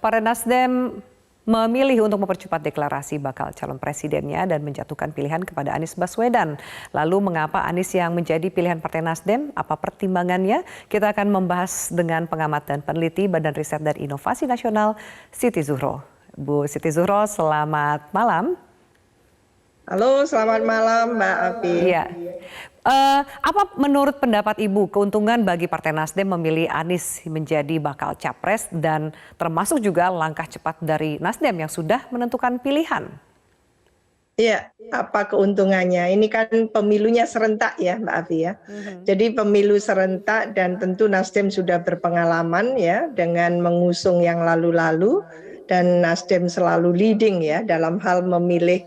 Partai Nasdem memilih untuk mempercepat deklarasi bakal calon presidennya dan menjatuhkan pilihan kepada Anies Baswedan. Lalu mengapa Anies yang menjadi pilihan Partai Nasdem? Apa pertimbangannya? Kita akan membahas dengan pengamat dan peneliti Badan Riset dan Inovasi Nasional, Siti Zuhro. Bu Siti Zuhro, selamat malam. Halo, selamat malam Mbak Afi. Iya. Apa menurut pendapat Ibu keuntungan bagi Partai Nasdem memilih Anies menjadi bakal capres dan termasuk juga langkah cepat dari Nasdem yang sudah menentukan pilihan? Iya, apa keuntungannya? Ini kan pemilunya serentak ya Mbak Afi ya. Jadi pemilu serentak dan tentu Nasdem sudah berpengalaman ya dengan mengusung yang lalu-lalu. Dan Nasdem selalu leading ya dalam hal memilih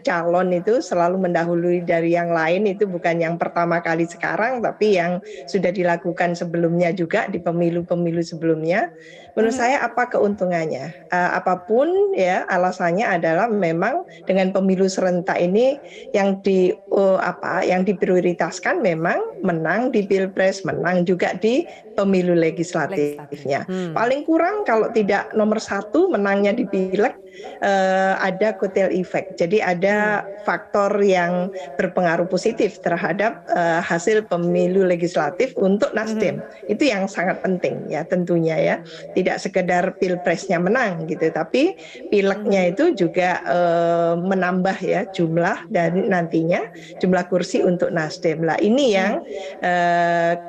calon itu selalu mendahului dari yang lain, itu bukan yang pertama kali sekarang tapi yang sudah dilakukan sebelumnya juga di pemilu-pemilu sebelumnya. Menurut saya apa keuntungannya? Apapun ya alasannya adalah memang dengan pemilu serentak ini yang diprioritaskan memang menang di Pilpres, menang juga di pemilu legislatifnya. Paling kurang kalau tidak nomor satu menangnya di Pileg, ada kotel efek. Jadi ada faktor yang berpengaruh positif terhadap hasil pemilu legislatif untuk Nasdem. Itu yang sangat penting ya tentunya ya. Tidak sekedar Pilpresnya menang gitu, tapi Pilegnya itu juga menambah ya jumlah dan nantinya jumlah kursi untuk Nasdem. Lah ini yang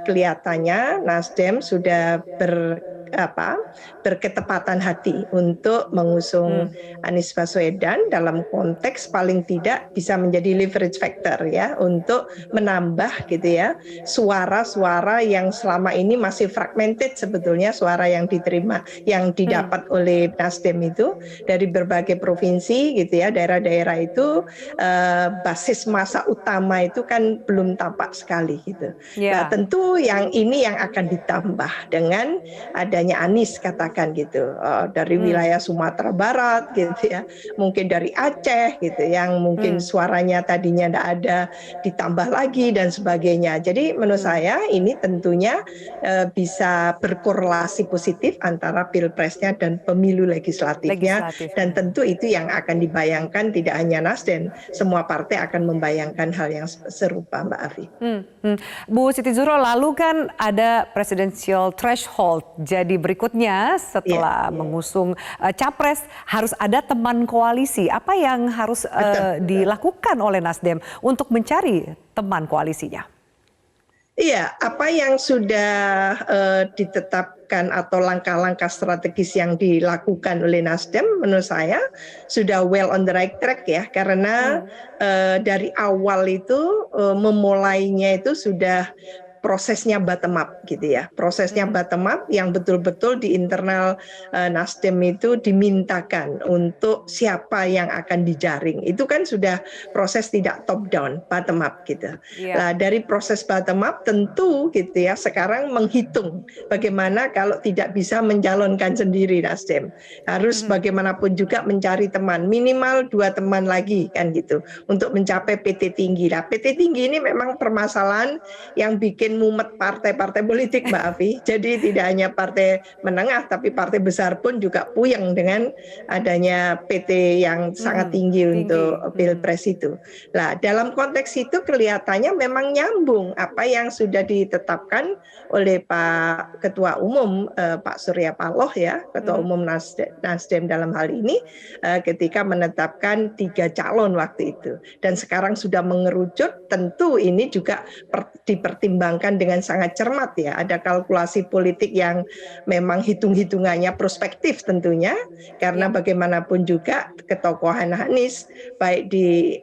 kelihatannya Nasdem sudah berketepatan hati untuk mengusung Anies Baswedan dalam konteks paling tidak bisa menjadi leverage factor ya untuk menambah gitu ya suara-suara yang selama ini masih fragmented, sebetulnya suara yang diterima yang didapat oleh Nasdem itu dari berbagai provinsi gitu ya, daerah-daerah itu basis massa utama itu kan belum tampak sekali gitu. Nah tentu yang ini yang akan ditambah dengan adanya Anies katakan gitu dari wilayah Sumatera Barat gitu ya, mungkin dari Aceh gitu yang mungkin suaranya tadinya tidak ada ditambah lagi dan sebagainya. Jadi menurut saya ini tentunya bisa berkorelasi positif antara Pilpresnya dan pemilu legislatifnya. Dan tentu itu yang akan dibayangkan tidak hanya Nasdem, semua partai akan membayangkan hal yang serupa Mbak Afi. Bu Siti Zuhro, lalu kan ada presidential threshold. Jadi berikutnya setelah mengusung capres harus ada teman koalisi. Apa yang harus dilakukan oleh Nasdem untuk mencari teman koalisinya? Iya, apa yang sudah ditetapkan atau langkah-langkah strategis yang dilakukan oleh Nasdem menurut saya sudah well on the right track ya, karena dari awal itu memulainya itu sudah prosesnya bottom up gitu ya. Prosesnya bottom up yang betul-betul di internal Nasdem itu dimintakan untuk siapa yang akan dijaring. Itu kan sudah proses tidak top down, bottom up gitu. Nah, dari proses bottom up tentu gitu ya sekarang menghitung bagaimana kalau tidak bisa mencalonkan sendiri Nasdem. Harus bagaimanapun juga mencari teman, minimal 2 teman lagi kan gitu untuk mencapai PT tinggi. Nah, PT tinggi ini memang permasalahan yang bikin mumet partai-partai politik Mbak Afi. Jadi tidak hanya partai menengah tapi partai besar pun juga puyeng dengan adanya PT yang sangat tinggi untuk Pilpres itu. Nah, dalam konteks itu kelihatannya memang nyambung apa yang sudah ditetapkan oleh Pak Ketua Umum Pak Surya Paloh ya, Ketua Umum Nasdem dalam hal ini ketika menetapkan 3 calon waktu itu. Dan sekarang sudah mengerucut, tentu ini juga dipertimbangkan dengan sangat cermat ya. Ada kalkulasi politik yang memang hitung-hitungannya prospektif tentunya, karena bagaimanapun juga ketokohan Anies baik di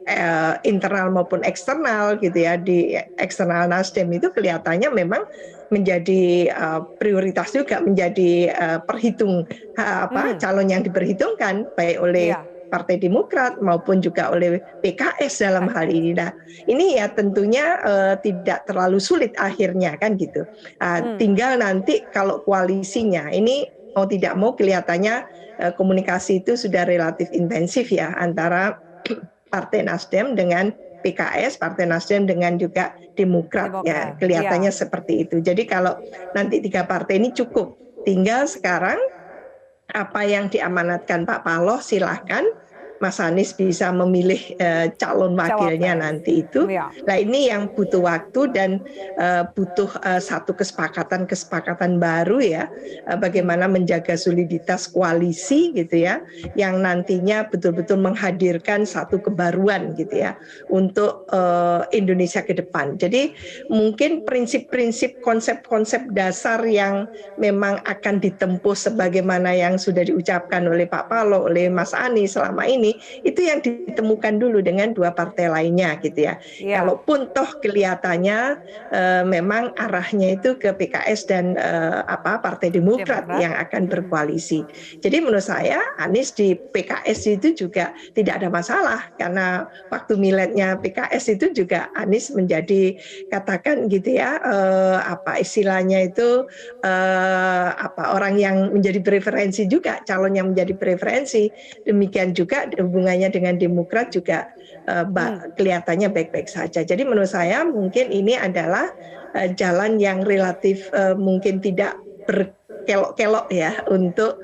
internal maupun eksternal gitu ya, di eksternal Nasdem itu kelihatannya memang menjadi prioritas juga, menjadi calon yang diperhitungkan baik oleh Partai Demokrat maupun juga oleh PKS dalam hal ini. Nah, ini ya tentunya tidak terlalu sulit akhirnya kan gitu. Tinggal nanti kalau koalisinya ini mau tidak mau kelihatannya komunikasi itu sudah relatif intensif ya antara Partai Nasdem dengan PKS, Partai Nasdem dengan juga Demokrat ya, kelihatannya seperti itu. Jadi kalau nanti 3 partai ini cukup, tinggal sekarang apa yang diamanatkan Pak Paloh silahkan. Mas Anies bisa memilih calon wakilnya Cawapres. nanti itu. Ya. Nah ini yang butuh waktu dan butuh satu kesepakatan baru ya, bagaimana menjaga soliditas koalisi gitu ya, yang nantinya betul-betul menghadirkan satu kebaruan gitu ya untuk Indonesia ke depan. Jadi mungkin prinsip-prinsip konsep-konsep dasar yang memang akan ditempuh sebagaimana yang sudah diucapkan oleh Pak Paloh, oleh Mas Anies selama ini, itu yang ditemukan dulu dengan dua partai lainnya gitu ya. Ya. Kalaupun toh kelihatannya memang arahnya itu ke PKS dan Partai Demokrat yang akan berkoalisi. Jadi menurut saya Anies di PKS itu juga tidak ada masalah, karena waktu miletnya PKS itu juga Anies menjadi, katakan gitu ya, istilahnya itu orang yang menjadi preferensi juga, calon yang menjadi preferensi. Demikian juga hubungannya dengan Demokrat juga kelihatannya baik-baik saja. Jadi menurut saya mungkin ini adalah jalan yang relatif mungkin tidak berkelok-kelok ya untuk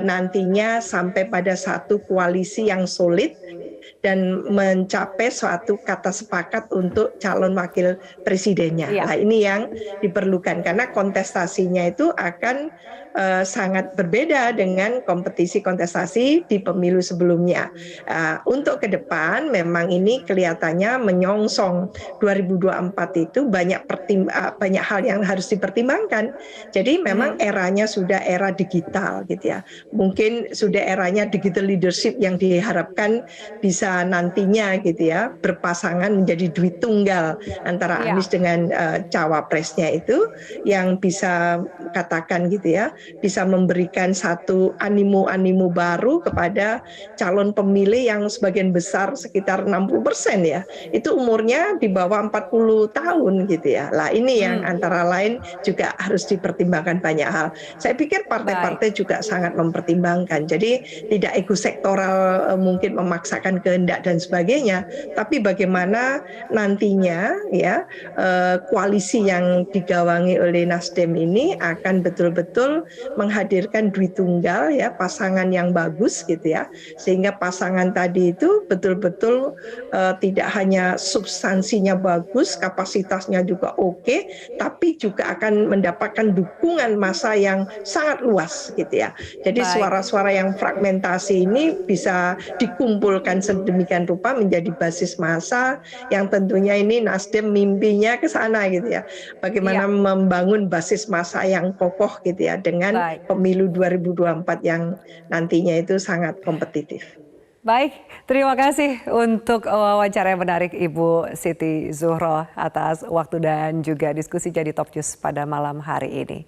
nantinya sampai pada satu koalisi yang solid dan mencapai suatu kata sepakat untuk calon wakil presidennya. Nah ini yang diperlukan karena kontestasinya itu akan sangat berbeda dengan kompetisi-kontestasi di pemilu sebelumnya. Untuk ke depan memang ini kelihatannya menyongsong 2024 itu banyak hal yang harus dipertimbangkan. Jadi memang eranya sudah era digital gitu ya. Mungkin sudah eranya digital leadership yang diharapkan bisa nantinya gitu ya berpasangan menjadi duit tunggal antara Anies dengan cawapresnya itu, yang bisa katakan gitu ya bisa memberikan satu animo baru kepada calon pemilih yang sebagian besar sekitar 60% ya itu umurnya di bawah 40 tahun gitu ya. Lah ini yang antara lain juga harus dipertimbangkan banyak hal. Saya pikir partai-partai juga sangat mempertimbangkan. Jadi tidak ekosektoral mungkin memaksakan kehendak dan sebagainya, tapi bagaimana nantinya ya koalisi yang digawangi oleh Nasdem ini akan betul-betul menghadirkan duit tunggal ya, pasangan yang bagus gitu ya, sehingga pasangan tadi itu betul-betul tidak hanya substansinya bagus, kapasitasnya juga oke, tapi juga akan mendapatkan dukungan massa yang sangat luas gitu ya. Jadi suara-suara yang fragmentasi ini bisa dikumpulkan sedemikian rupa menjadi basis massa yang tentunya ini Nasdem mimpinya ke sana gitu ya. Bagaimana membangun basis massa yang kokoh gitu ya dengan pemilu 2024 yang nantinya itu sangat kompetitif. Baik, terima kasih untuk wawancara yang menarik Ibu Siti Zuhro atas waktu dan juga diskusi Jadi Top News pada malam hari ini.